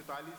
44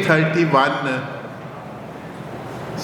31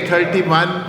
31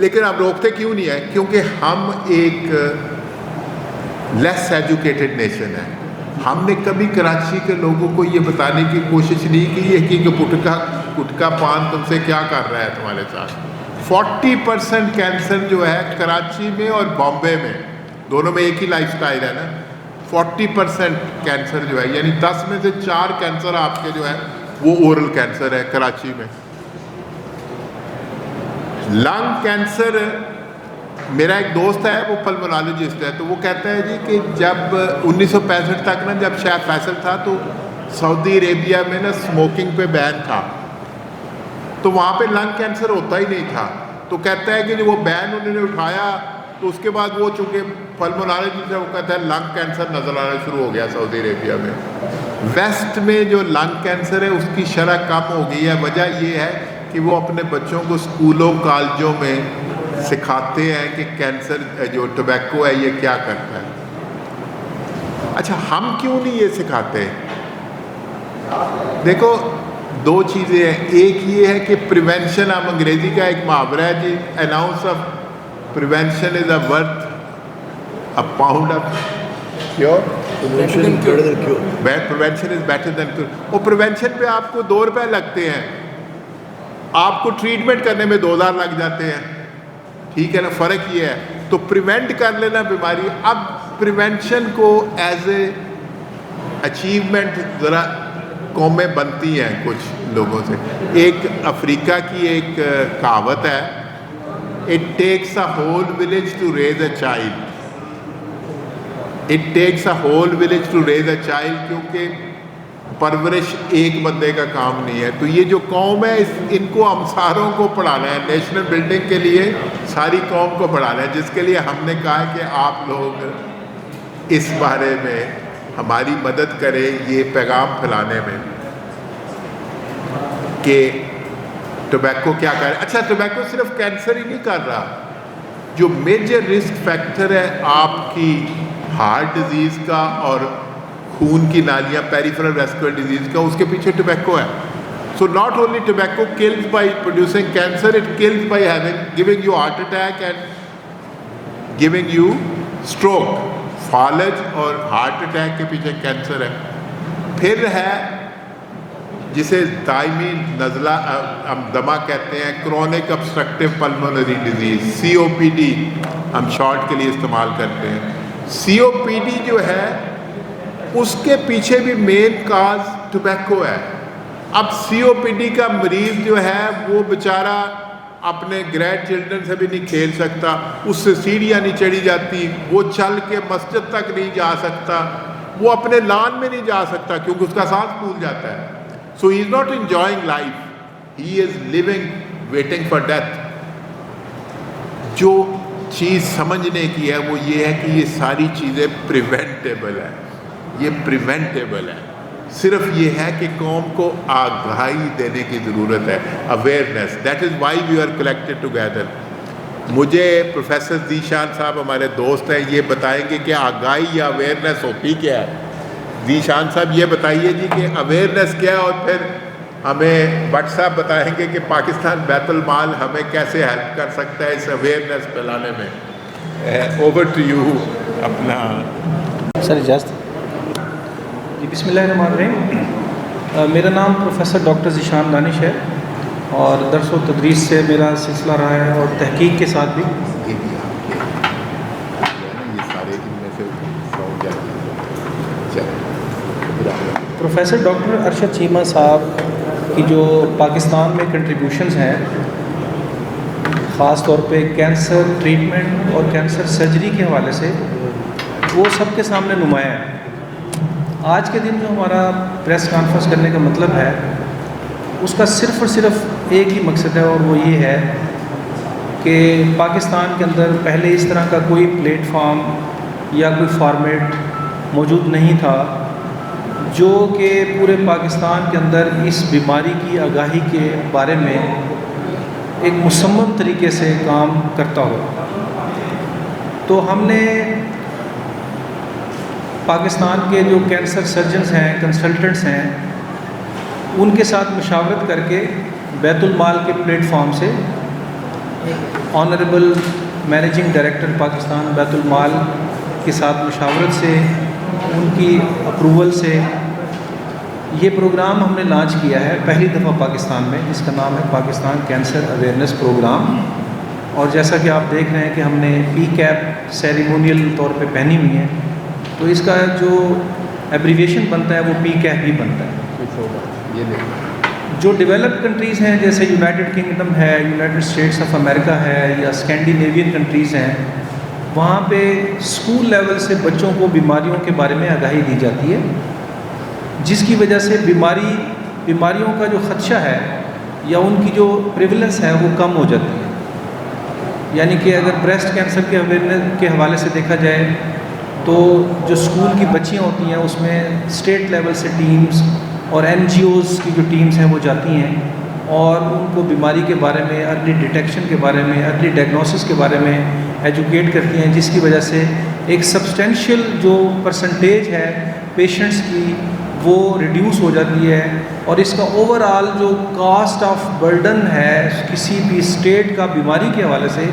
لیکن ہم روکتے کیوں نہیں ہیں؟ کیونکہ ہم ایک لیس ایجوکیٹڈ نیشن ہے. ہم نے کبھی کراچی کے لوگوں کو یہ بتانے کی کوشش نہیں کی ہے کہ گٹکا پان تم سے کیا کر رہا ہے تمہارے ساتھ. 40% کینسر جو ہے کراچی میں اور بامبے میں، دونوں میں ایک ہی لائف سٹائل ہے نا. 40% کینسر جو ہے، یعنی 10 میں سے 4 کینسر آپ کے جو ہے وہ اورل کینسر ہے کراچی میں. لنگ کینسر، میرا ایک دوست ہے وہ پلمونالوجسٹ ہے، تو وہ کہتا ہے جی کہ جب 1965 تک نا، جب شاہ فیصل تھا تو سعودی عربیہ میں نا اسموکنگ پہ بین تھا، تو وہاں پہ لنگ کینسر ہوتا ہی نہیں تھا. تو کہتا ہے کہ جو وہ بین انہوں نے اٹھایا تو اس کے بعد وہ چونکہ پلمونالوجسٹ ہے، وہ کہتا ہے لنگ کینسر نظر آنا شروع ہو گیا سعودی عربیہ میں. ویسٹ میں جو لنگ کینسر ہے اس کی شرح کم ہو گئی ہے. وجہ یہ ہے کہ وہ اپنے بچوں کو اسکولوں کالجوں میں سکھاتے ہیں کہ کینسر جو ٹوبیکو ہے یہ کیا کرتا ہے. اچھا ہم کیوں نہیں یہ سکھاتے؟ دیکھو 2 چیزیں ہیں. ایک یہ ہے کہ پریونشن، ہم انگریزی کا ایک محاورہ ہے جی، an ounce of prevention is worth a pound of cure. Prevention is better than cure. وہ پریونشن پہ آپ کو 2 روپے لگتے ہیں، آپ کو ٹریٹمنٹ کرنے میں 2000 لگ جاتے ہیں. ٹھیک ہے نا، فرق یہ ہے. تو پریونٹ کر لینا بیماری. اب پریونشن کو ایز اے اچیومنٹ ذرا قومیں بنتی ہیں کچھ لوگوں سے. ایک افریقہ کی ایک کہاوت ہے، it takes a whole village to raise a child. It takes a whole village to raise a child, کیونکہ پرورش ایک بندے کا کام نہیں ہے. تو یہ جو قوم ہے ان کو ہم ساروں کو پڑھانا ہے. نیشنل بلڈنگ کے لیے ساری قوم کو پڑھانا ہے، جس کے لیے ہم نے کہا کہ آپ لوگ اس بارے میں ہماری مدد کریں یہ پیغام پھیلانے میں کہ ٹوبیکو کیا کر رہا ہے. اچھا ٹوبیکو صرف کینسر ہی نہیں کر رہا، جو میجر رسک فیکٹر ہے آپ کی ہارٹ ڈیزیز کا اور خون کی نالیاں پیریفرل ویسکولر ڈیزیز کا، اس کے پیچھے ٹوبیکو ہے. So not only tobacco kills by producing cancer, it kills by giving you heart attack and giving you stroke. فالج اور ہارٹ اٹیک کے پیچھے کینسر ہے. پھر ہے جسے دائمی نزلہ ہم دمہ کہتے ہیں، chronic obstructive pulmonary disease، COPD ہم شارٹ کے لیے استعمال کرتے ہیں. COPD جو ہے اس کے پیچھے بھی مین کاز ٹوبیکو ہے. اب COPD کا مریض جو ہے وہ بیچارہ اپنے گرینڈ چلڈرن سے بھی نہیں کھیل سکتا، اس سے سیڑھیاں نہیں چڑھی جاتی، وہ چل کے مسجد تک نہیں جا سکتا، وہ اپنے لان میں نہیں جا سکتا کیونکہ اس کا سانس پھول جاتا ہے. So he is not enjoying life, he is living waiting for death. جو چیز سمجھنے کی ہے وہ یہ ہے کہ یہ ساری چیزیں پریونٹیبل ہیں، یہ پریونٹیبل ہے. صرف یہ ہے کہ قوم کو آگاہی دینے کی ضرورت ہے، awareness. That is why we are collected together. مجھے پروفیسر ذیشان صاحب ہمارے دوست ہیں، یہ بتائیں گے کہ آگاہی یا اویئرنیس ہوتی کیا ہے. ذیشان صاحب یہ بتائیے جی کہ اویئرنیس کیا ہے، اور پھر ہمیں بٹ صاحب بتائیں گے کہ پاکستان بیت المال ہمیں کیسے ہیلپ کر سکتا ہے اس اویئرنیس پھیلانے میں. Over to you. اپنا سر اجازت. جی بسم اللہ الرحمن الرحیم. میرا نام پروفیسر ڈاکٹر ذیشان دانش ہے اور درس و تدریس سے میرا سلسلہ رہا ہے اور تحقیق کے ساتھ بھی. پروفیسر ڈاکٹر ارشد چیمہ صاحب کی جو پاکستان میں کنٹریبیوشنز ہیں، خاص طور پہ کینسر ٹریٹمنٹ اور کینسر سرجری کے حوالے سے، وہ سب کے سامنے نمایاں ہے. آج کے دن جو ہمارا پریس کانفرنس کرنے کا مطلب ہے، اس کا صرف اور صرف ایک ہی مقصد ہے، اور وہ یہ ہے کہ پاکستان کے اندر پہلے اس طرح کا کوئی پلیٹ فارم یا کوئی فارمیٹ موجود نہیں تھا جو کہ پورے پاکستان کے اندر اس بیماری کی آگاہی کے بارے میں ایک مصمم طریقے سے کام کرتا ہو. تو ہم نے پاکستان کے جو کینسر سرجنز ہیں، کنسلٹنٹس ہیں، ان کے ساتھ مشاورت کر کے بیت المال کے پلیٹ فارم سے آنریبل مینیجنگ ڈائریکٹر پاکستان بیت المال کے ساتھ مشاورت سے، ان کی اپروول سے یہ پروگرام ہم نے لانچ کیا ہے پہلی دفعہ پاکستان میں، جس کا نام ہے پاکستان کینسر اویئرنیس پروگرام. اور جیسا کہ آپ دیکھ رہے ہیں کہ ہم نے پی کیپ سیریمونیل طور پہ پہنی ہوئی ہیں، تو اس کا جو ایبریویشن بنتا ہے وہ پی کیپ ہی بنتا ہے. یہ دیکھیں جو ڈیولپڈ کنٹریز ہیں جیسے یونائٹڈ کنگڈم ہے، یونائٹڈ اسٹیٹس آف امریکہ ہے، یا اسکینڈینیوین کنٹریز ہیں، وہاں پہ اسکول لیول سے بچوں کو بیماریوں کے بارے میں آگاہی دی جاتی ہے، جس کی وجہ سے بیماریوں کا جو خدشہ ہے یا ان کی جو پریولنس ہے وہ کم ہو جاتی ہے. یعنی کہ اگر بریسٹ کینسر کے اویئرنیس کے حوالے سے دیکھا جائے تو جو اسکول کی بچیاں ہوتی ہیں اس میں اسٹیٹ لیول سے ٹیمز اور این جی اوز کی جو ٹیمز ہیں وہ جاتی ہیں اور ان کو بیماری کے بارے میں، ارلی ڈیٹیکشن کے بارے میں، ارلی ڈائگنوسس کے بارے میں ایجوکیٹ کرتی ہیں، جس کی وجہ سے ایک سبسٹینشیل جو پرسنٹیج ہے پیشنٹس کی وہ ریڈیوس ہو جاتی ہے، اور اس کا اوور آل جو کاسٹ آف برڈن ہے کسی بھی اسٹیٹ کا بیماری کے حوالے سے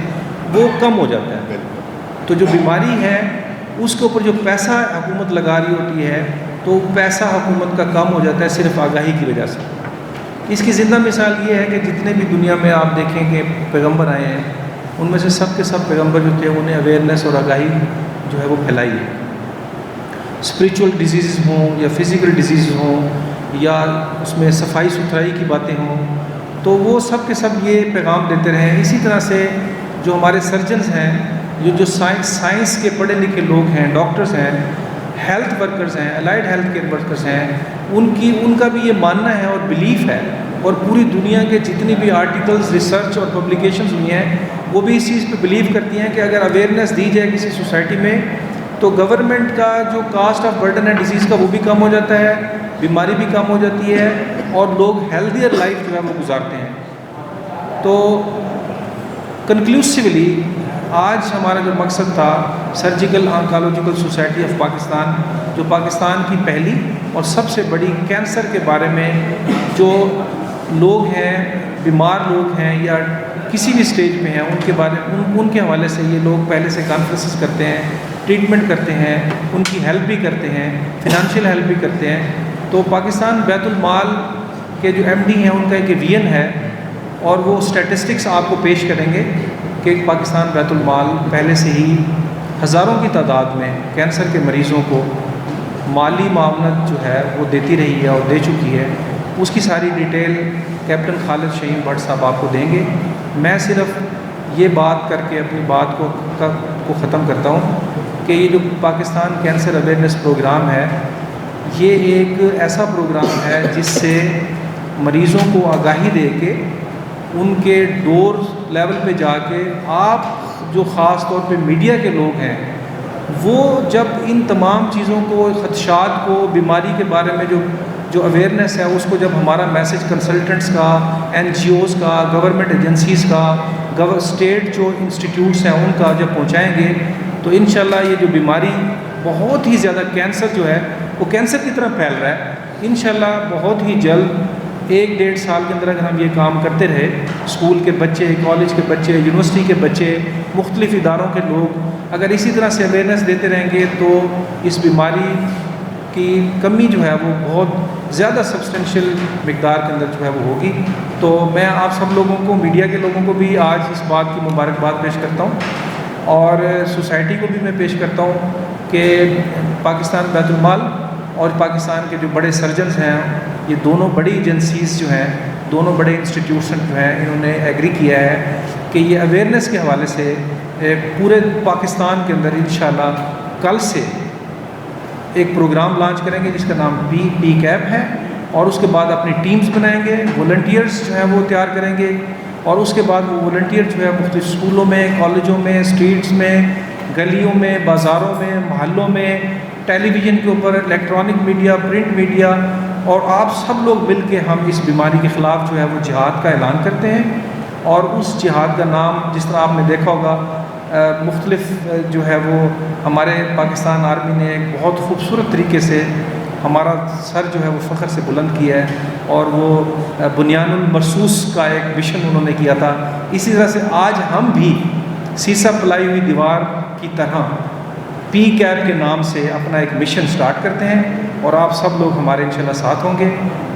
وہ کم ہو جاتا ہے. تو جو بیماری ہے اس کے اوپر جو پیسہ حکومت لگا رہی ہوتی ہے تو پیسہ حکومت کا کم ہو جاتا ہے صرف آگاہی کی وجہ سے. اس کی زندہ مثال یہ ہے کہ جتنے بھی دنیا میں آپ دیکھیں کہ پیغمبر آئے ہیں ان میں سے سب کے سب پیغمبر جو تھے انہیں اویئرنیس اور آگاہی جو ہے وہ پھیلائی ہے. اسپریچول ڈیزیز ہوں یا فزیکل ڈیزیز ہوں یا اس میں صفائی ستھرائی کی باتیں ہوں، تو وہ سب کے سب یہ پیغام دیتے رہے ہیں. اسی طرح سے جو ہمارے سرجنز ہیں، جو سائنس کے پڑھے لکھے لوگ ہیں، ڈاکٹرز ہیں، ہیلتھ ورکرز ہیں، الائڈ ہیلتھ کیئر ورکرز ہیں، ان کا بھی یہ ماننا ہے اور بلیف ہے، اور پوری دنیا کے جتنی بھی آرٹیکلز، ریسرچ اور پبلیکیشنز ہوئی ہیں وہ بھی اس چیز پہ بلیو کرتی ہیں کہ اگر اویئرنیس دی جائے کسی سوسائٹی میں تو گورنمنٹ کا جو کاسٹ آف برڈن ہے ڈیزیز کا وہ بھی کم ہو جاتا ہے، بیماری بھی کم ہو جاتی ہے، اور لوگ ہیلدیئر لائف جو ہے وہ گزارتے ہیں. تو کنکلوسیولی آج ہمارا جو مقصد تھا سرجیکل آنکالوجیکل سوسائٹی آف پاکستان، جو پاکستان کی پہلی اور سب سے بڑی کینسر کے بارے میں جو لوگ ہیں، بیمار لوگ ہیں یا کسی بھی سٹیج پہ ہیں، ان کے بارے ان کے حوالے سے یہ لوگ پہلے سے کانفرنسز کرتے ہیں، ٹریٹمنٹ کرتے ہیں، ان کی ہیلپ بھی کرتے ہیں، فنانشیل ہیلپ بھی کرتے ہیں. تو پاکستان بیت المال کے جو ایم ڈی ہیں ان کا ایک ویژن ہے اور وہ اسٹیٹسٹکس آپ کو پیش کریں گے کہ پاکستان بیت المال پہلے سے ہی ہزاروں کی تعداد میں کینسر کے مریضوں کو مالی معاونت جو ہے وہ دیتی رہی ہے اور دے چکی ہے. اس کی ساری ڈیٹیل کیپٹن خالد شہین بٹ صاحب آپ کو دیں گے. میں صرف یہ بات کر کے اپنی بات کو ختم کرتا ہوں کہ یہ جو پاکستان کینسر اویئرنیس پروگرام ہے یہ ایک ایسا پروگرام ہے جس سے مریضوں کو آگاہی دے کے ان کے ڈور لیول پہ جا کے آپ جو خاص طور پہ میڈیا کے لوگ ہیں وہ جب ان تمام چیزوں کو، خدشات کو، بیماری کے بارے میں جو اویئرنیس ہے اس کو جب ہمارا میسج کنسلٹنٹس کا، این جی اوز کا، گورنمنٹ ایجنسیز کا، اسٹیٹ جو انسٹیٹیوٹس ہیں ان کا جب پہنچائیں گے تو انشاءاللہ یہ جو بیماری بہت ہی زیادہ کینسر جو ہے وہ کینسر کی طرح پھیل رہا ہے، انشاءاللہ بہت ہی جلد 1-1.5 سال کے اندر اگر ہم یہ کام کرتے رہے، اسکول کے بچے، کالج کے بچے، یونیورسٹی کے بچے، مختلف اداروں کے لوگ اگر اسی طرح سے اویئرنیس دیتے رہیں گے تو اس بیماری کی کمی جو ہے وہ بہت زیادہ سبسٹینشیل مقدار کے اندر جو ہے وہ ہوگی. تو میں آپ سب لوگوں کو، میڈیا کے لوگوں کو بھی آج اس بات کی مبارکباد پیش کرتا ہوں اور سوسائٹی کو بھی میں پیش کرتا ہوں کہ پاکستان بیت المال اور پاکستان کے جو بڑے سرجنز ہیں، یہ دونوں بڑی ایجنسیز جو ہیں، دونوں بڑے انسٹیٹیوشن جو ہیں، انہوں نے ایگری کیا ہے کہ یہ اویئرنیس کے حوالے سے پورے پاکستان کے اندر انشاءاللہ کل سے ایک پروگرام لانچ کریں گے جس کا نام پی کیپ ہے، اور اس کے بعد اپنی ٹیمز بنائیں گے، والنٹیئرز جو ہیں وہ تیار کریں گے، اور اس کے بعد وہ والنٹیئر جو ہے مختلف اسکولوں میں، کالجوں میں، اسٹریٹس میں، گلیوں میں، بازاروں میں، محلوں میں، ٹیلی ویژن کے اوپر، الیکٹرانک میڈیا، پرنٹ میڈیا، اور آپ سب لوگ مل کے ہم اس بیماری کے خلاف جو ہے وہ جہاد کا اعلان کرتے ہیں. اور اس جہاد کا نام جس طرح آپ نے دیکھا ہوگا مختلف جو ہے وہ ہمارے پاکستان آرمی نے ایک بہت خوبصورت طریقے سے ہمارا سر جو ہے وہ فخر سے بلند کیا ہے، اور وہ بنیان المرصوص کا ایک مشن انہوں نے کیا تھا. اسی طرح سے آج ہم بھی سیسا پلائی ہوئی دیوار کی طرح پی کیپ کے نام سے اپنا ایک مشن سٹارٹ کرتے ہیں، اور آپ سب لوگ ہمارے انشاءاللہ ساتھ ہوں گے.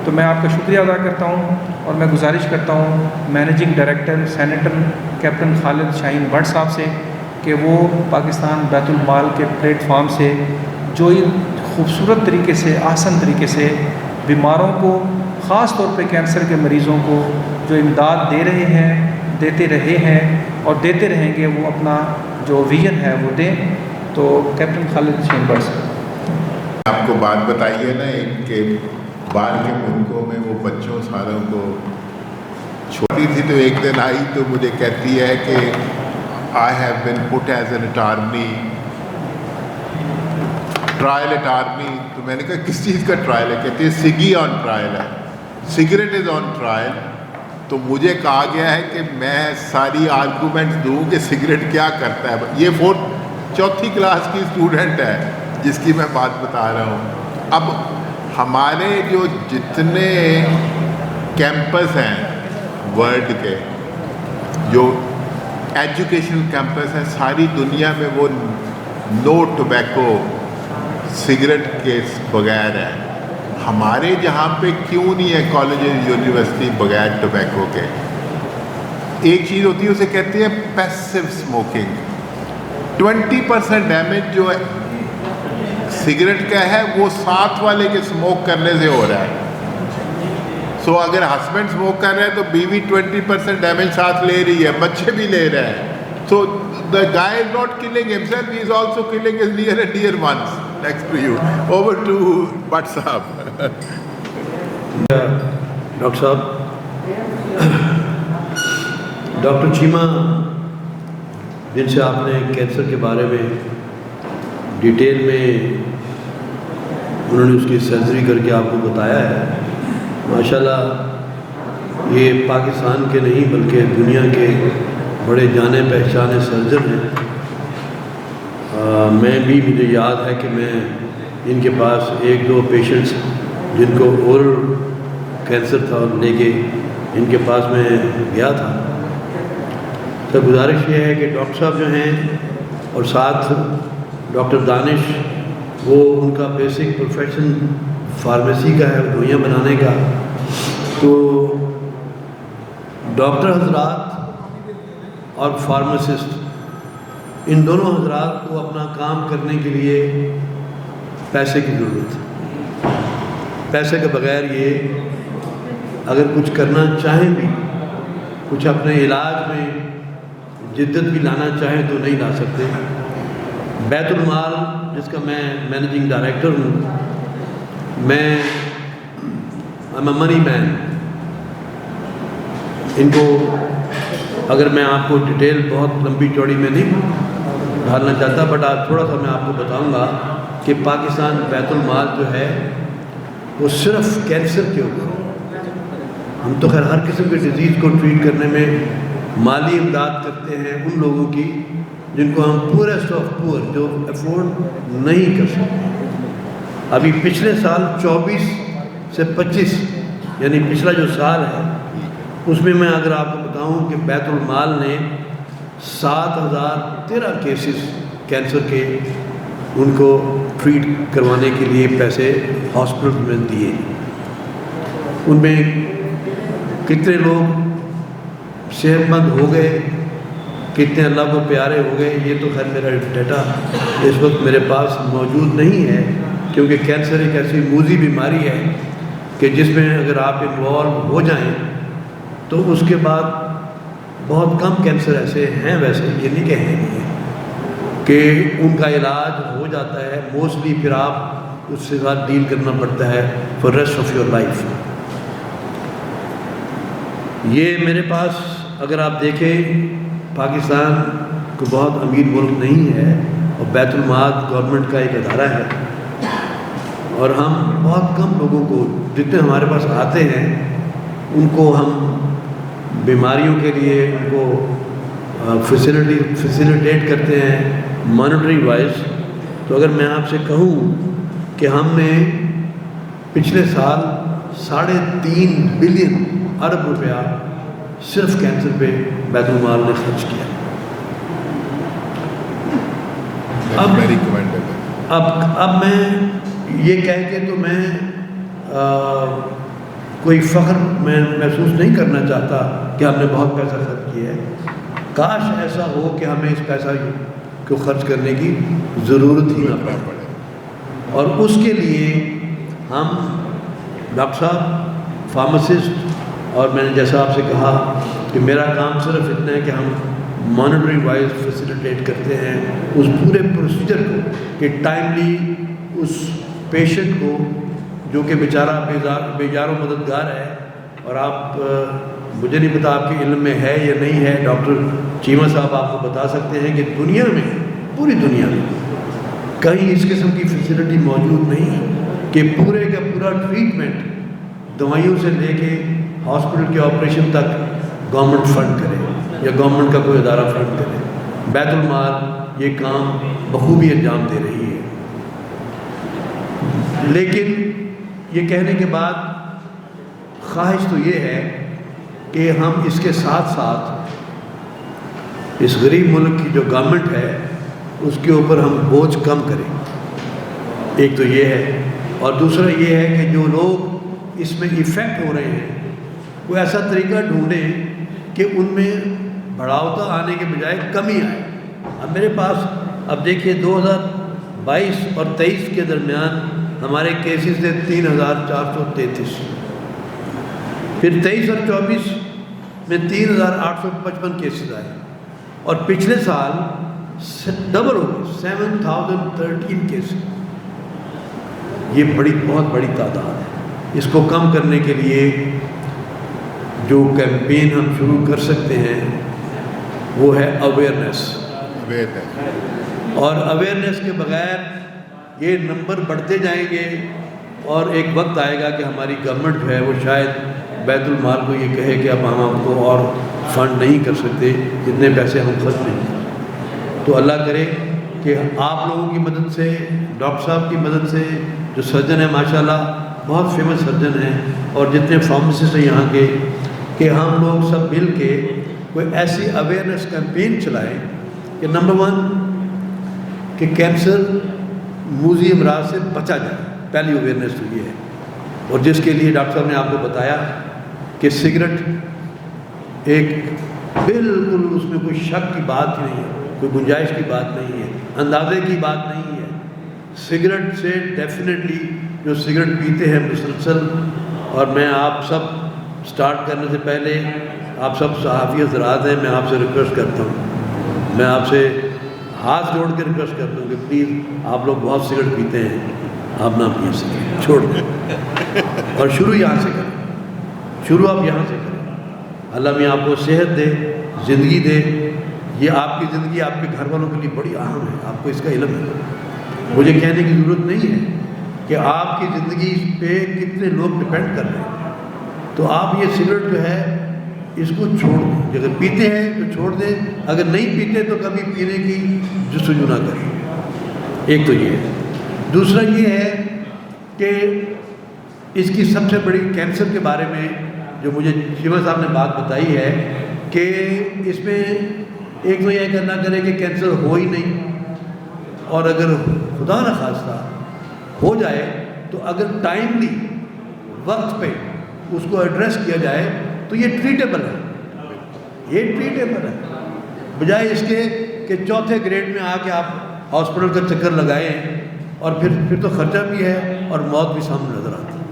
تو میں آپ کا شکریہ ادا کرتا ہوں، اور میں گزارش کرتا ہوں managing director senator captain Khalid Shaheen but صاحب سے کہ وہ پاکستان بیت المال کے پلیٹ فارم سے جو خوبصورت طریقے سے، آسان طریقے سے بیماروں کو، خاص طور پہ کینسر کے مریضوں کو جو امداد دے رہے ہیں، دیتے رہے ہیں اور دیتے رہیں گے، وہ اپنا جو ویژن ہے وہ دیں. تو کیپٹن خالد شاہین بٹ صاحب، آپ کو بات بتائیے نا ان کے باہر کے ملکوں میں وہ بچوں ساروں کو چھوٹی تھی تو ایک دن آئی تو مجھے کہتی ہے کہ I have been put as an attorney, trial attorney. تو میں نے کہا کس چیز کا ٹرائل ہے؟ کہتی ہے سگی آن ٹرائل ہے، سگریٹ از آن ٹرائل. تو مجھے کہا گیا ہے کہ میں ساری آرگومنٹس دوں کہ سگریٹ کیا کرتا ہے. یہ چوتھی کلاس کی اسٹوڈنٹ ہے جس کی میں بات بتا رہا ہوں. اب ہمارے جو جتنے کیمپس ہیں ورلڈ کے، جو ایجوکیشنل کیمپس ہیں ساری دنیا میں، وہ نو ٹوبیکو، سگریٹ کے بغیر ہے. ہمارے جہاں پہ کیوں نہیں ہے کالج یونیورسٹی بغیر ٹوبیکو کے؟ ایک چیز ہوتی ہے اسے کہتے ہیں پیسو اسموکنگ. 20% ڈیمیج جو سگریٹ کا ہے وہ ساتھ والے کے اسموک کرنے سے ہو رہا ہے. سو اگر ہسبینڈ اسموک کر رہے ہیں تو بیوی 20% ڈیمیج ساتھ لے رہی ہے، بچے بھی لے رہے ہیں. سو the guy is not killing himself, he is also killing his near and dear ones. Next to you. Over to Bhatt Sahab. Doctor صاحب، ڈاکٹر چیمہ جن سے آپ نے کینسر کے بارے میں ڈیٹیل میں انہوں نے اس کی سرجری کر کے آپ کو بتایا ہے، ماشاءاللہ یہ پاکستان کے نہیں بلکہ دنیا کے بڑے جانے پہچانے سرجن ہیں. میں بھی، مجھے یاد ہے کہ میں ان کے پاس 1-2 پیشنٹس جن کو اورل کینسر تھا لے کے ان کے پاس میں گیا تھا. تو گزارش یہ ہے کہ ڈاکٹر صاحب جو ہیں اور ساتھ ڈاکٹر دانش، وہ ان کا بیسک پروفیشن فارمیسی کا ہے، دوائیاں بنانے کا. تو ڈاکٹر حضرات اور فارماسسٹ، ان دونوں حضرات کو اپنا کام کرنے کے لیے پیسے کی ضرورت ہے. پیسے کے بغیر یہ اگر کچھ کرنا چاہیں بھی، کچھ اپنے علاج میں جدت بھی لانا چاہیں تو نہیں لا سکتے. بیت المال جس کا میں مینیجنگ ڈائریکٹر ہوں، میں منی مین. ان کو اگر میں آپ کو ڈیٹیل بہت لمبی چوڑی میں نہیں ڈالنا چاہتا، بٹ آج تھوڑا سا میں آپ کو بتاؤں گا کہ پاکستان بیت المال جو ہے وہ صرف کینسر کے اوپر، ہم تو خیر ہر قسم کے ڈیزیز کو ٹریٹ کرنے میں مالی امداد کرتے ہیں ان لوگوں کی جن کو ہم پورسٹ آف پور، جو افورڈ نہیں کر سکتے. ابھی پچھلے سال 24 سے 25 یعنی پچھلا جو سال ہے اس میں اگر آپ کو بتاؤں کہ بیت المال نے 7013 کیسز کینسر کے ان کو ٹریٹ کروانے کے لیے پیسے ہاسپٹل میں دیے. ان میں کتنے لوگ صحت مند ہو گئے، کتنے اللہ کو پیارے ہو گئے، یہ تو خیر میرا ڈیٹا اس وقت میرے پاس موجود نہیں ہے، کیونکہ کینسر ایک ایسی موذی بیماری ہے کہ جس میں اگر آپ انوالو ہو جائیں تو اس کے بعد بہت کم کینسر ایسے ہیں، ویسے یہ نہیں کہ ہیں کہ ان کا علاج ہو جاتا ہے. موسٹلی پھر آپ اس سے ساتھ ڈیل کرنا پڑتا ہے for rest of your life. یہ میرے پاس اگر آپ دیکھیں پاکستان کو بہت امیر ملک نہیں ہے اور بیت المال گورنمنٹ کا ایک ادارہ ہے، اور ہم بہت کم لوگوں کو جتنے ہمارے پاس آتے ہیں ان کو ہم بیماریوں کے لیے ان کو فیسیلیٹیٹ کرتے ہیں مانیٹری وائز. تو اگر میں آپ سے کہوں کہ ہم نے پچھلے سال 3.5 بلین ارب روپیہ صرف کینسر پہ بیت المال نے خرچ کیا. Very commendable. اب میں یہ کہہ کے تو میں کوئی فخر میں محسوس نہیں کرنا چاہتا کہ ہم نے بہت پیسہ خرچ کیا ہے. کاش ایسا ہو کہ ہمیں اس پیسہ کو خرچ کرنے کی ضرورت ہی نہ پڑے. اور اس کے لیے ہم ڈاکٹر صاحب فارماسسٹ، اور میں نے جیسا آپ سے کہا کہ میرا کام صرف اتنا ہے کہ ہم مانیٹرنگ وائز فیسیلیٹیٹ کرتے ہیں اس پورے پروسیجر کو کہ ٹائملی اس پیشنٹ کو جو کہ بیچارہ بیزار و مددگار ہے. اور آپ مجھے نہیں پتا آپ کے علم میں ہے یا نہیں ہے، ڈاکٹر چیمہ صاحب آپ کو بتا سکتے ہیں کہ دنیا میں، پوری دنیا میں کہیں اس قسم کی فیسلٹی موجود نہیں کہ پورے کا پورا ٹریٹمنٹ دوائیوں سے لے کے ہاسپٹل کے آپریشن تک گورنمنٹ فنڈ کرے یا گورنمنٹ کا کوئی ادارہ فنڈ کرے. بیت المال یہ کام بخوبی انجام دے رہی ہے. لیکن یہ کہنے کے بعد خواہش تو یہ ہے کہ ہم اس کے ساتھ ساتھ اس غریب ملک کی جو گورنمنٹ ہے اس کے اوپر ہم بوجھ کم کریں. ایک تو یہ ہے، اور دوسرا یہ ہے کہ جو لوگ اس میں ایفیکٹ ہو رہے ہیں کوئی ایسا طریقہ ڈھونڈیں کہ ان میں بڑھاوتا آنے کے بجائے کمی آئے. اب میرے پاس اب دیکھیے 2022 اور 23 کے درمیان ہمارے کیسز تھے 3433، پھر 23 اور 24 میں 3855 کیسز آئے، اور پچھلے سال ڈبل ہو گئے 7013 کیسز. یہ بہت بڑی تعداد ہے. اس کو کم کرنے کے لیے جو کیمپین ہم شروع کر سکتے ہیں وہ ہے اویئرنیس. اور اویئرنیس کے بغیر یہ نمبر بڑھتے جائیں گے، اور ایک وقت آئے گا کہ ہماری گورنمنٹ جو ہے وہ شاید بیت المال کو یہ کہے کہ اب ہم آپ کو اور فنڈ نہیں کر سکتے، جتنے پیسے ہم خرچ نہیں کرتے. تو اللہ کرے کہ آپ لوگوں کی مدد سے، ڈاکٹر صاحب کی مدد سے، جو سرجن ہیں ماشاءاللہ بہت فیمس سرجن ہیں، اور جتنے فارماسسٹ ہیں یہاں کے، کہ ہم لوگ سب مل کے کوئی ایسی اویئرنیس کیمپین چلائیں کہ نمبر 1 کہ کینسر موذی امراض سے بچا جائے. پہلی اویئرنیس تو یہ ہے، اور جس کے لیے ڈاکٹر صاحب نے آپ کو بتایا کہ سگریٹ ایک بالکل اس میں کوئی شک کی بات نہیں ہے، کوئی گنجائش کی بات نہیں ہے، اندازے کی بات نہیں ہے. سگریٹ سے ڈیفینیٹلی جو سگریٹ پیتے ہیں مسلسل، اور میں آپ سب سٹارٹ کرنے سے پہلے آپ سب صحافی حضرات ہیں، میں آپ سے ریکویسٹ کرتا ہوں، میں آپ سے ہاتھ جوڑ کے ریکویسٹ کرتا ہوں کہ پلیز آپ لوگ بہت سگریٹ پیتے ہیں، آپ نہ پی سکیں، چھوڑ دیں. اور شروع یہاں سے کریں، شروع آپ یہاں سے کریں. اللہ میں آپ کو صحت دے، زندگی دے. یہ آپ کی زندگی آپ کے گھر والوں کے لیے بڑی اہم ہے، آپ کو اس کا علم ہے. مجھے کہنے کی ضرورت نہیں ہے کہ آپ کی زندگی پہ کتنے لوگ ڈپینڈ کر رہے ہیں. تو آپ یہ سگریٹ جو ہے اس کو چھوڑ دیں. اگر پیتے ہیں تو چھوڑ دیں، اگر نہیں پیتے تو کبھی پینے کی جستجو نہ کریں. ایک تو یہ ہے. دوسرا یہ ہے کہ اس کی سب سے بڑی کینسر کے بارے میں جو مجھے چیمہ صاحب نے بات بتائی ہے کہ اس میں ایک تو یہ کرنا کرے کہ کینسر ہو ہی نہیں، اور اگر خدا نہ خواستہ ہو جائے تو اگر ٹائملی وقت پہ اس کو ایڈریس کیا جائے تو یہ ٹریٹیبل ہے. یہ ٹریٹیبل ہے، بجائے اس کے کہ چوتھے گریڈ میں آ کے آپ ہاسپٹل کا چکر لگائیں، اور پھر تو خرچہ بھی ہے اور موت بھی سامنے نظر آتی ہے.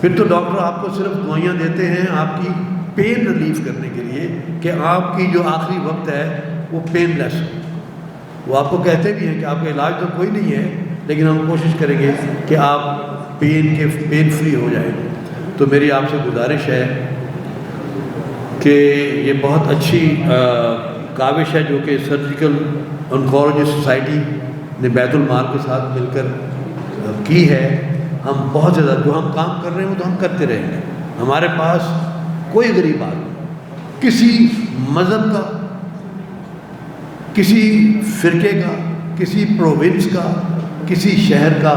پھر تو ڈاکٹر آپ کو صرف دوائیاں دیتے ہیں آپ کی پین ریلیف کرنے کے لیے کہ آپ کی جو آخری وقت ہے وہ پین لیس ہو. وہ آپ کو کہتے بھی ہیں کہ آپ کا علاج تو کوئی نہیں ہے، لیکن ہم کوشش کریں گے کہ آپ پین فری ہو جائیں. تو میری آپ سے گزارش ہے کہ یہ بہت اچھی کاوش ہے جو کہ سرجیکل انکولوجی سوسائٹی نے بیت المال کے ساتھ مل کر کی ہے. ہم بہت زیادہ جو ہم کام کر رہے ہیں وہ تو ہم کرتے رہیں گے. ہمارے پاس کوئی غریب آدمی کسی مذہب کا، کسی فرقے کا، کسی پروونس کا، کسی شہر کا،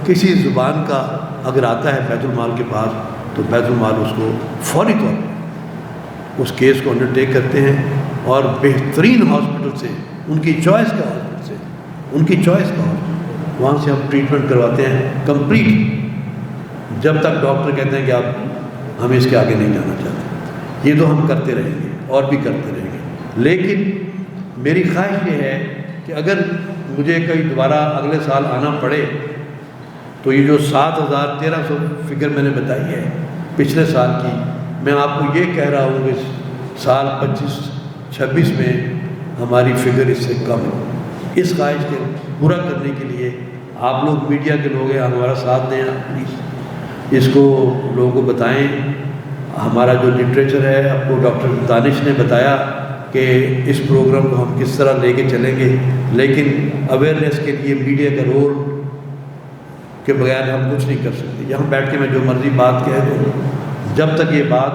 کسی زبان کا اگر آتا ہے بیت المال کے پاس تو بیت المال اس کو فوری طور پر اس کیس کو انڈرٹیک کرتے ہیں اور بہترین ہاسپٹل سے، ان کی چوائس کا ہاسپٹل سے، ان کی چوائس کا ہاسپٹل، وہاں سے ہم ٹریٹمنٹ کرواتے ہیں کمپلیٹ، جب تک ڈاکٹر کہتے ہیں کہ آپ ہمیں اس کے آگے نہیں جانا چاہتے۔ یہ تو ہم کرتے رہیں گے اور بھی کرتے رہیں گے، لیکن میری خواہش یہ ہے کہ اگر مجھے کہیں دوبارہ اگلے سال آنا پڑے تو یہ جو 7,1300 فگر میں نے بتائی ہے پچھلے سال کی، میں آپ کو یہ کہہ رہا ہوں کہ سال 25-26 میں ہماری فگر اس سے کم ہو۔ اس خواہش کے پورا کرنے کے لیے آپ لوگ میڈیا کے لوگ ہیں، ہمارا ساتھ دیں، پلیز اس کو لوگوں کو بتائیں۔ ہمارا جو لٹریچر ہے، آپ کو ڈاکٹر دانش نے بتایا کہ اس پروگرام کو ہم کس طرح لے کے چلیں گے، لیکن اویئرنیس کے لیے میڈیا کا رول کے بغیر ہم کچھ نہیں کر سکتے۔ یہاں بیٹھ کے میں جو مرضی بات کہہ دوں، جب تک یہ بات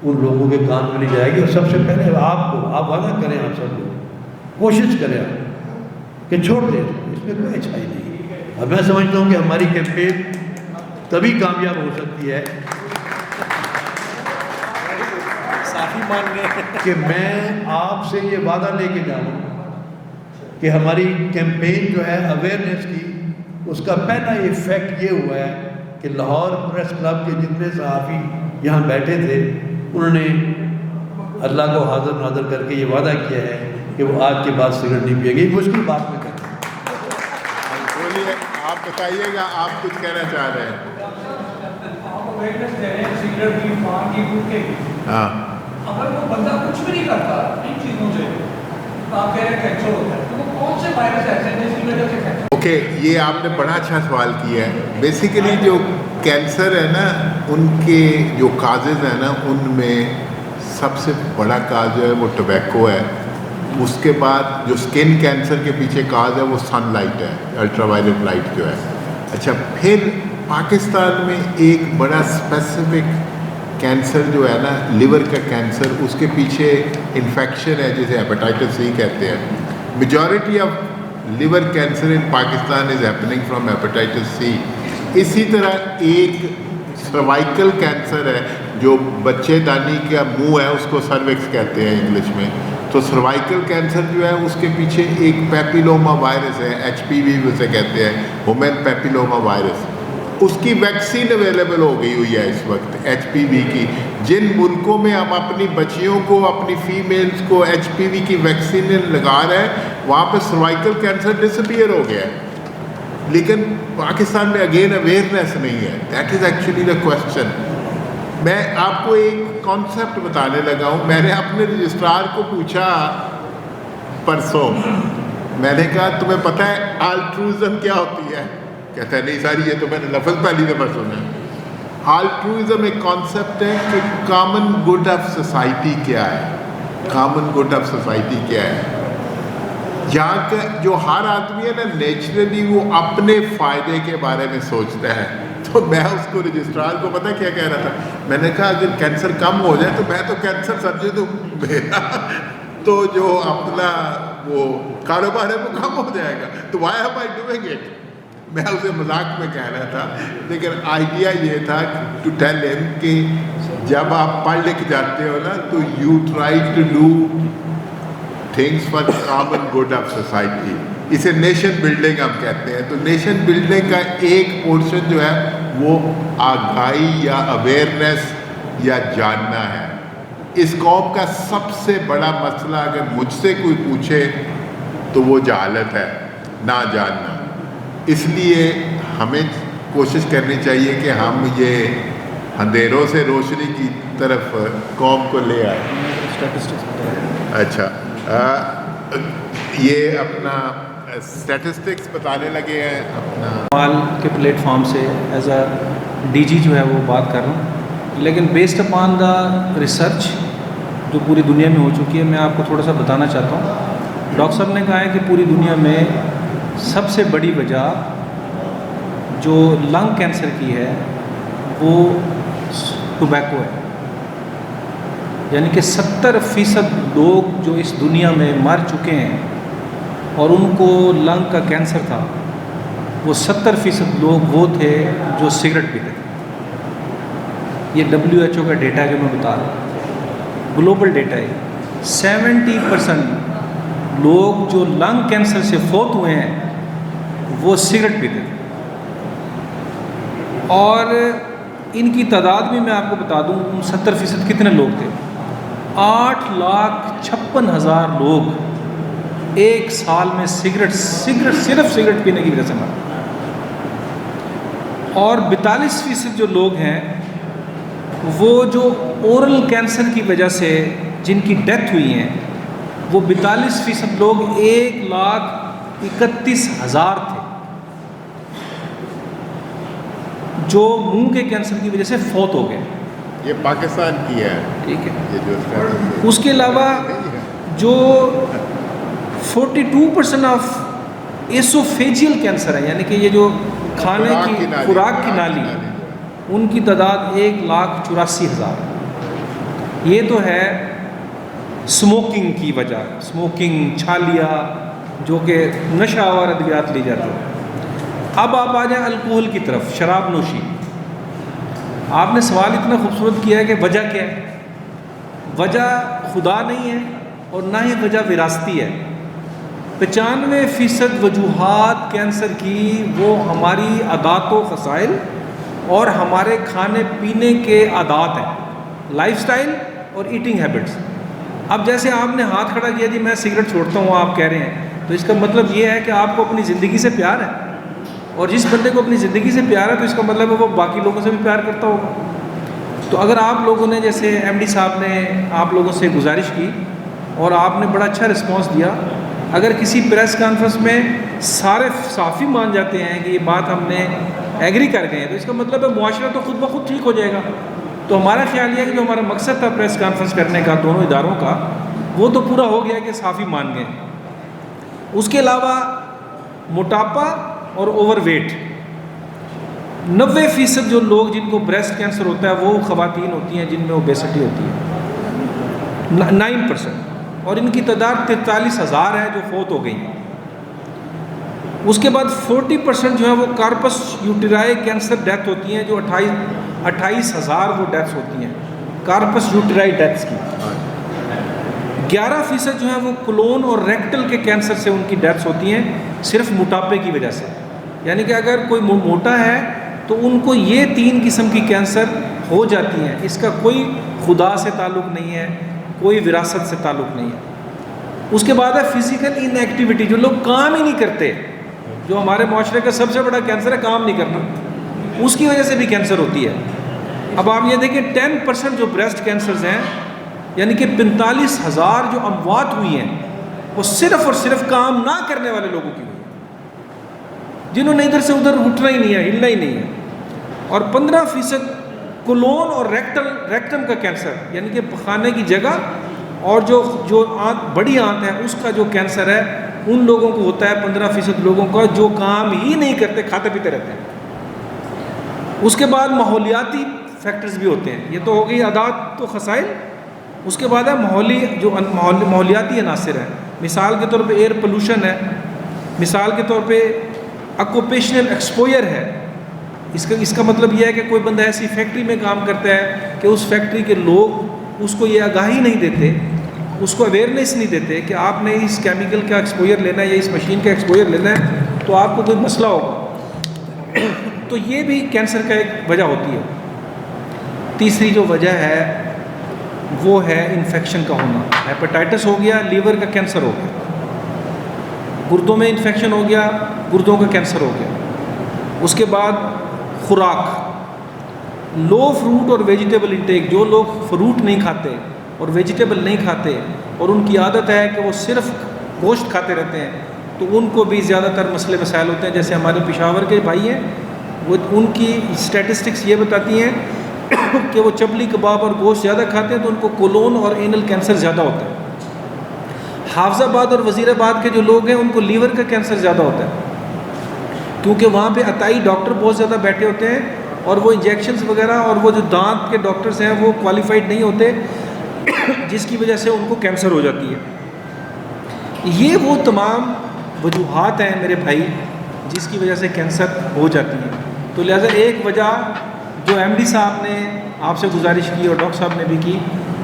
ان لوگوں کے کان میں نہیں جائے گی، اور سب سے پہلے آپ وعدہ کریں، آپ سب لوگ کوشش کریں کہ چھوڑ دیں، اس میں کوئی اچھائی نہیں۔ اور میں سمجھتا ہوں کہ ہماری کیمپین تبھی کامیاب ہو سکتی ہے کہ میں آپ سے یہ وعدہ لے کے جاؤں کہ ہماری کیمپین جو ہے اویئرنیس کی، اس کا پہلا ایفیکٹ یہ ہوا ہے کہ لاہور پریس کلب کے جتنے صحافی یہاں بیٹھے تھے، انہوں نے اللہ کو حاضر ناظر کر کے یہ وعدہ کیا ہے کہ وہ آج کے بعد سگریٹ نہیں پیے گی۔ مشکل بات میں کرتے ہیں۔ بولیے، آپ بتائیے گا، آپ کچھ کہنا چاہ رہے ہیں؟ ہاں، اگر وہ بندہ کچھ بھی نہیں کرتا ان چیزوں سے، تو آپ کہہ رہے ہیں کینسر ہوتا ہے، تو وہ کون سے وائرس ایسے ہیں جس کی وجہ سے کینسر؟ اوکے، یہ آپ نے بڑا اچھا سوال کیا ہے۔ بیسیکلی جو کینسر ہے نا، ان کے جو کازز ہیں نا، ان میں سب سے بڑا کاز جو ہے وہ ٹوبیکو ہے۔ اس کے بعد جو سکن کینسر کے پیچھے کاز ہے وہ سن لائٹ ہے، الٹرا وائلٹ لائٹ جو ہے۔ اچھا، پھر پاکستان میں ایک بڑا اسپیسیفک کینسر جو ہے نا، لیور کا کینسر، اس کے پیچھے انفیکشن ہے جسے ہیپاٹائٹس سی کہتے ہیں۔ Majority of liver cancer in Pakistan is happening from hepatitis C. اسی طرح ایک سروائکل کینسر ہے جو بچے دانی کا منہ ہے، اس کو سروکس کہتے ہیں انگلش میں۔ تو سروائکل کینسر جو ہے اس کے پیچھے ایک پیپیلوما وائرس ہے، HPV اسے کہتے ہیں، ہیومن پیپیلوما وائرس۔ اس کی ویکسین اویلیبل ہو گئی ہوئی ہے اس وقت HPV کی۔ جن ملکوں میں ہم اپنی بچیوں کو، اپنی فیمیلز کو HPV کی ویکسین لگا رہے ہیں، وہاں پہ سروائکل کینسر ڈسپیئر ہو گیا ہے، لیکن پاکستان میں اگین اویئرنیس نہیں ہے۔ That is actually the question. میں آپ کو ایک کانسیپٹ بتانے لگا ہوں۔ میں نے اپنے رجسٹرار کو پوچھا پرسوں، میں نے کہا تمہیں پتہ ہے آلٹروزم کیا ہوتی ہے؟ کہتا ہے نہیں ساری، یہ تو میں نے لفظ پہلی دفعہ سنا ہے۔ آلٹروزم ایک کانسیپٹ ہے کہ کامن گڈ آف سوسائٹی کیا ہے، کامن گڈ آف سوسائٹی کیا ہے۔ یہاں کا جو ہر آدمی ہے نا، نیچرلی وہ اپنے فائدے کے بارے میں سوچتا ہے۔ تو میں اس کو رجسٹرار کو پتہ کیا کہہ رہا تھا، میں نے کہا اگر کینسر کم ہو جائے تو میں تو کینسر سرجن ہوں، میرا تو جو اپنا وہ کاروبار ہے وہ کم ہو جائے گا، تو why am I doing it. میں اسے مذاق میں کہہ رہا تھا، لیکن آئیڈیا یہ تھا ٹو ٹیل ہم کہ جب آپ پڑھ لکھ جاتے ہو نا تو you try to do things for common good of society. اسے نیشن بلڈنگ ہم کہتے ہیں۔ تو نیشن بلڈنگ کا ایک پورشن جو ہے وہ آگاہی یا اویئرنیس یا جاننا ہے۔ اس قوم کا سب سے بڑا مسئلہ اگر مجھ سے کوئی پوچھے تو وہ جہالت ہے، نہ جاننا۔ اس لیے ہمیں کوشش کرنی چاہیے کہ ہم یہ اندھیروں سے روشنی کی طرف قوم کو لے آئیں۔ اچھا، یہ اپنا اسٹیٹسٹکس بتانے لگے ہیں اپنا مال کے پلیٹ فارم سے ایز اے DG جو ہے وہ بات کر رہا ہوں، لیکن بیسڈ اپان دا ریسرچ جو پوری دنیا میں ہو چکی ہے، میں آپ کو تھوڑا سا بتانا چاہتا ہوں۔ ڈاکٹر صاحب نے کہا ہے کہ پوری دنیا میں سب سے بڑی وجہ جو لنگ کینسر کی ہے وہ ٹوبیکو ہے، یعنی کہ 70% لوگ جو اس دنیا میں مر چکے ہیں اور ان کو لنگ کا کینسر تھا، وہ 70% لوگ وہ تھے جو سگریٹ پیتے تھے. یہ WHO کا ڈیٹا ہے جو میں بتا رہا ہوں, گلوبل ڈیٹا ہے. 70% لوگ جو لنگ کینسر سے فوت ہوئے ہیں وہ سگریٹ پیتے تھے. اور ان کی تعداد بھی میں آپ کو بتا دوں 70% کتنے لوگ تھے. 8,56,000 لوگ ایک سال میں صرف سگریٹ پینے کی وجہ سے مرے. اور 42% جو لوگ ہیں وہ جو اورل کینسر کی وجہ سے جن کی ڈیتھ ہوئی ہیں وہ 42% لوگ 1,31,000 تھے جو منہ کے کینسر کی وجہ سے فوت ہو گئے. یہ پاکستان کی ہے. ٹھیک ہے. یہ جو اس کے علاوہ جو 42% آف ایسوفیجیل کینسر ہے, یعنی کہ یہ جو کھانے کی خوراک کی نالی, ان کی تعداد 1,84,000. یہ تو ہے اسموکنگ کی وجہ, اسموکنگ, چھالیا, جو کہ نشہ آور ادویات لی جاتی ہے. اب آپ آ جائیں الکوہل کی طرف, شراب نوشی. آپ نے سوال اتنا خوبصورت کیا ہے کہ وجہ کیا ہے. وجہ خدا نہیں ہے اور نہ ہی وجہ وراثتی ہے. 95% وجوہات کینسر کی وہ ہماری عادات و خصائل اور ہمارے کھانے پینے کے عادات ہیں, لائف سٹائل اور ایٹنگ ہیبٹس. اب جیسے آپ نے ہاتھ کھڑا کیا جی میں سگریٹ چھوڑتا ہوں آپ کہہ رہے ہیں, تو اس کا مطلب یہ ہے کہ آپ کو اپنی زندگی سے پیار ہے, اور جس بندے کو اپنی زندگی سے پیار ہے تو اس کا مطلب ہے وہ باقی لوگوں سے بھی پیار کرتا ہوگا. تو اگر آپ لوگوں نے, جیسے MD صاحب نے آپ لوگوں سے گزارش کی اور آپ نے بڑا اچھا رسپانس دیا, اگر کسی پریس کانفرنس میں سارے صحافی مان جاتے ہیں کہ یہ بات ہم نے ایگری کر گئے ہیں تو اس کا مطلب ہے معاشرہ تو خود بخود ٹھیک ہو جائے گا. تو ہمارا خیال یہ ہے کہ جو ہمارا مقصد تھا پریس کانفرنس کرنے کا دونوں اداروں کا, وہ تو پورا ہو گیا کہ صحافی مان گئے. اس کے علاوہ موٹاپا اور اوور ویٹ, 90% جو لوگ جن کو بریسٹ کینسر ہوتا ہے وہ خواتین ہوتی ہیں جن میں اوبیسٹی ہوتی ہے 9%, اور ان کی تعداد 43,000 ہے جو فوت ہو گئی ہیں. اس کے بعد 40% جو ہے وہ کارپس یوٹیرائی کینسر ڈیتھ ہوتی ہیں, جو 28,000 وہ ڈیتھس ہوتی ہیں کارپس یوٹیرائی ڈیتھس کی. 11% جو ہے وہ کولون اور ریکٹل کے کینسر سے ان کی ڈیتھس ہوتی ہیں صرف موٹاپے کی وجہ سے. یعنی کہ اگر کوئی موٹا ہے تو ان کو یہ 3 قسم کی کینسر ہو جاتی ہیں. اس کا کوئی خدا سے تعلق نہیں ہے, کوئی وراثت سے تعلق نہیں ہے. اس کے بعد ہے فزیکل ان ایکٹیویٹی, جو لوگ کام ہی نہیں کرتے, جو ہمارے معاشرے کا سب سے بڑا کینسر ہے کام نہیں کرنا, اس کی وجہ سے بھی کینسر ہوتی ہے. اب آپ یہ دیکھیں 10% جو بریسٹ کینسرز ہیں, یعنی کہ 45,000 جو اموات ہوئی ہیں, وہ صرف اور صرف کام نہ کرنے والے لوگوں کی ہوئی, جنہوں نے ادھر سے ادھر اٹھنا ہی نہیں ہے, ہلنا ہی نہیں ہے. اور 15% کولون اور ریکٹم کا کینسر, یعنی کہ پخانے کی جگہ اور جو آنت, بڑی آنت ہے, اس کا جو کینسر ہے ان لوگوں کو ہوتا ہے. 15% لوگوں کا جو کام ہی نہیں کرتے, کھاتے پیتے رہتے ہیں. اس کے بعد ماحولیاتی فیکٹرز بھی ہوتے ہیں. یہ تو ہو گئی عادات و خصائل. اس کے بعد ہے ماحولیاتی عناصر ہیں. مثال کے طور پہ ایئر پولوشن ہے, مثال کے طور پہ آکوپیشنل ایکسپوئر ہے. اس کا مطلب یہ ہے کہ کوئی بندہ ایسی فیکٹری میں کام کرتا ہے کہ اس فیکٹری کے لوگ اس کو یہ آگاہی نہیں دیتے, اس کو اویئرنیس نہیں دیتے کہ آپ نے اس کیمیکل کا ایکسپوئر لینا ہے یا اس مشین کا ایکسپوئر لینا ہے تو آپ کو کوئی مسئلہ ہوگا. تو یہ بھی کینسر کا ایک وجہ ہوتی ہے. تیسری جو وجہ ہے وہ ہے انفیکشن کا ہونا. ہیپاٹائٹس ہو گیا, لیور کا کینسر ہو گیا, گردوں میں انفیکشن ہو گیا, گردوں کا کینسر ہو گیا. اس کے بعد خوراک, لو فروٹ اور ویجیٹیبل انٹیک, جو لوگ فروٹ نہیں کھاتے اور ویجیٹیبل نہیں کھاتے اور ان کی عادت ہے کہ وہ صرف گوشت کھاتے رہتے ہیں, تو ان کو بھی زیادہ تر مسئلے مسائل ہوتے ہیں. جیسے ہمارے پشاور کے بھائی ہیں, وہ ان کی اسٹیٹسٹکس یہ بتاتی ہیں کہ وہ چپلی کباب اور گوشت زیادہ کھاتے ہیں تو ان کو کولون اور اینل کینسر زیادہ ہوتا ہے. حافظ آباد اور وزیر آباد کے جو لوگ ہیں ان کو لیور کا کینسر زیادہ ہوتا ہے, کیونکہ وہاں پہ عطائی ڈاکٹر بہت زیادہ بیٹھے ہوتے ہیں اور وہ انجیکشنز وغیرہ اور وہ جو دانت کے ڈاکٹرز ہیں وہ کوالیفائڈ نہیں ہوتے, جس کی وجہ سے ان کو کینسر ہو جاتی ہے. یہ وہ تمام وجوہات ہیں میرے بھائی جس کی وجہ سے کینسر ہو جاتی ہے. تو لہٰذا ایک وجہ جو ایم ڈی صاحب نے آپ سے گزارش کی اور ڈاکٹر صاحب نے بھی کی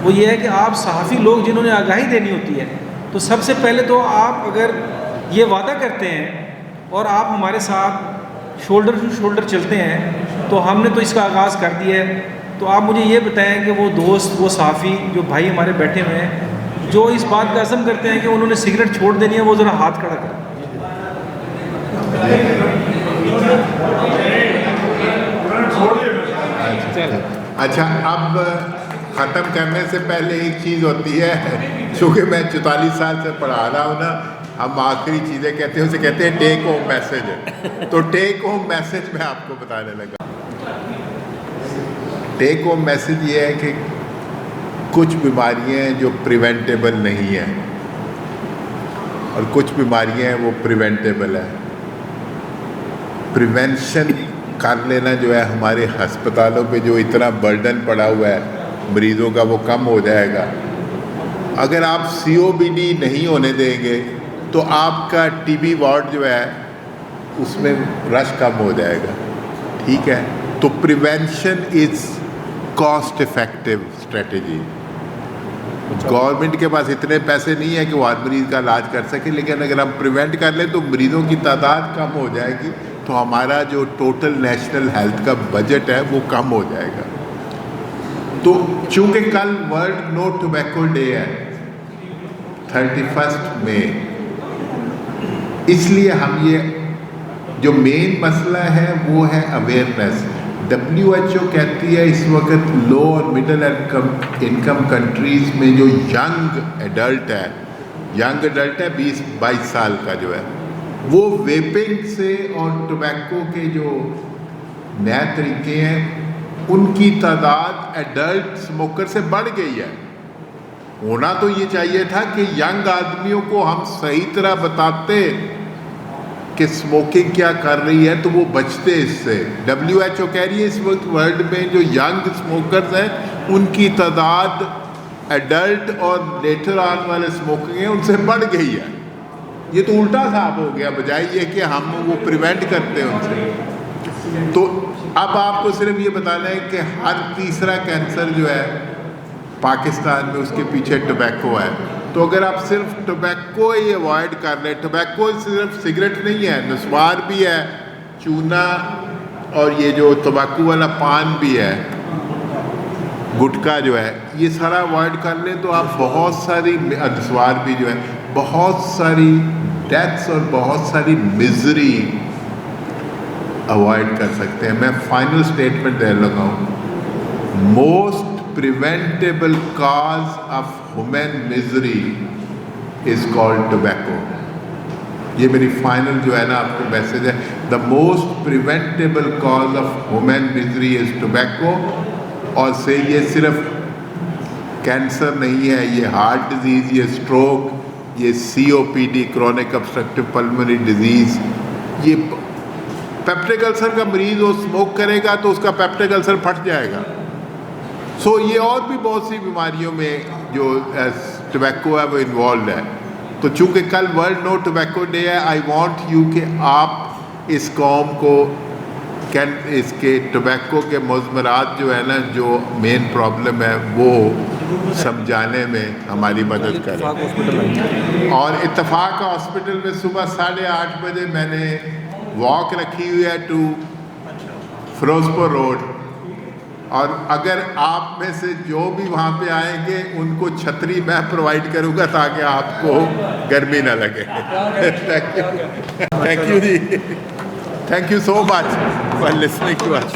وہ یہ ہے کہ آپ صحافی لوگ جنہوں نے آگاہی دینی ہوتی ہے تو سب سے پہلے تو آپ اگر یہ وعدہ کرتے ہیں اور آپ ہمارے ساتھ شولڈر ٹو شولڈر چلتے ہیں تو ہم نے تو اس کا آغاز کر دیا ہے. تو آپ مجھے یہ بتائیں کہ وہ دوست وہ صحافی جو بھائی ہمارے بیٹھے ہوئے ہیں جو اس بات کا عزم کرتے ہیں کہ انہوں نے سگریٹ چھوڑ دینی ہے وہ ذرا ہاتھ کھڑا کریں. اچھا اب ختم کرنے سے پہلے ایک چیز ہوتی ہے چونکہ میں 44 سال سے پڑھا رہا ہوں نا ہم آخری چیزیں کہتے ہیں اسے کہتے ہیں ٹیک ہوم میسج. تو ٹیک ہوم میسج میں آپ کو بتانے لگا. ٹیک ہوم میسج یہ ہے کہ کچھ بیماریاں ہیں جو پریونٹیبل نہیں ہیں اور کچھ بیماریاں ہیں وہ پریونٹیبل ہیں. پریونشن کر لینا جو ہے ہمارے ہسپتالوں پہ جو اتنا برڈن پڑا ہوا ہے مریضوں کا وہ کم ہو جائے گا. اگر آپ COPD نہیں ہونے دیں گے تو آپ کا TB وارڈ جو ہے اس میں رش کم ہو جائے گا. ٹھیک ہے. تو prevention is cost effective strategy. Government کے پاس اتنے پیسے نہیں ہے کہ وہ ہر مریض کا علاج کر سکے لیکن اگر ہم پریونٹ کر لیں تو مریضوں کی تعداد کم ہو جائے گی تو ہمارا جو ٹوٹل نیشنل ہیلتھ کا بجٹ ہے وہ کم ہو جائے گا. تو چونکہ کل ورلڈ نو ٹوبیکو ڈے ہے 31 مئی اس لیے ہم یہ جو مین مسئلہ ہے وہ ہے اویئرنیس. WHO کہتی ہے اس وقت لو اور مڈل انکم کنٹریز میں جو ینگ ایڈلٹ ہے 20-22 سال کا جو ہے وہ ویپنگ سے اور ٹوبیکو کے جو نئے طریقے ہیں ان کی تعداد ایڈلٹ اسموکر سے بڑھ گئی ہے. ہونا تو یہ چاہیے تھا کہ ینگ آدمیوں کو ہم صحیح طرح بتاتے کہ اسموکنگ کیا کر رہی ہے تو وہ بچتے اس سے. WHO کہہ رہی ہے اس وقت ورلڈ میں جو ینگ اسموکرز ہیں ان کی تعداد ایڈلٹ اور لیٹر آن والے اسموکنگ ہیں ان سے بڑھ گئی ہے. یہ تو الٹا صاحب ہو گیا بجائے یہ کہ ہم وہ پریونٹ کرتے ہیں ان سے. تو اب آپ کو صرف یہ بتانا ہے کہ ہر تیسرا کینسر جو ہے پاکستان میں اس کے پیچھے ٹوبیکو ہے. تو اگر آپ صرف ٹوبیکو ہی اوائڈ کر لیں ٹوبیکو صرف سگریٹ نہیں ہے نسوار بھی ہے چونا اور یہ جو تمباکو والا پان بھی ہے گٹکا جو ہے یہ سارا اوائڈ کر لیں تو آپ بہت ساری نسوار بھی جو ہے بہت ساری ڈیتھس اور بہت ساری مزری اوائڈ کر سکتے ہیں. میں فائنل سٹیٹمنٹ دے لگا ہوں. Most preventable cause of human misery is called tobacco. یہ میری فائنل جو ہے نا آپ کو میسج ہے. The most preventable cause of human misery is tobacco. اور سے یہ صرف کینسر نہیں ہے یہ ہارٹ ڈیزیز یہ اسٹروک یہ COPD chronic obstructive pulmonary disease یہ پیپٹک السر کا مریض وہ اسموک کرے گا تو اس کا پیپٹک السر پھٹ جائے گا. سو یہ اور بھی بہت سی بیماریوں میں جو ٹوبیکو ہے وہ انوالوڈ ہے. تو چونکہ کل ورلڈ نو ٹوبیکو ڈے ہے آئی وانٹ یو کہ آپ اس قوم کو اس کے ٹوبیکو کے مضمرات جو ہے نا جو مین پرابلم ہے وہ سمجھانے میں ہماری مدد کریں. اور اتفاق ہاسپٹل میں صبح 8:30 بجے میں نے واک رکھی ہوئی ہے ٹو فیروزپور روڈ. اور اگر آپ میں سے جو بھی وہاں پہ آئیں گے ان کو چھتری میں پرووائڈ کروں گا تاکہ آپ کو گرمی نہ لگے. تھینک یو جی. Thank you so much for listening to us.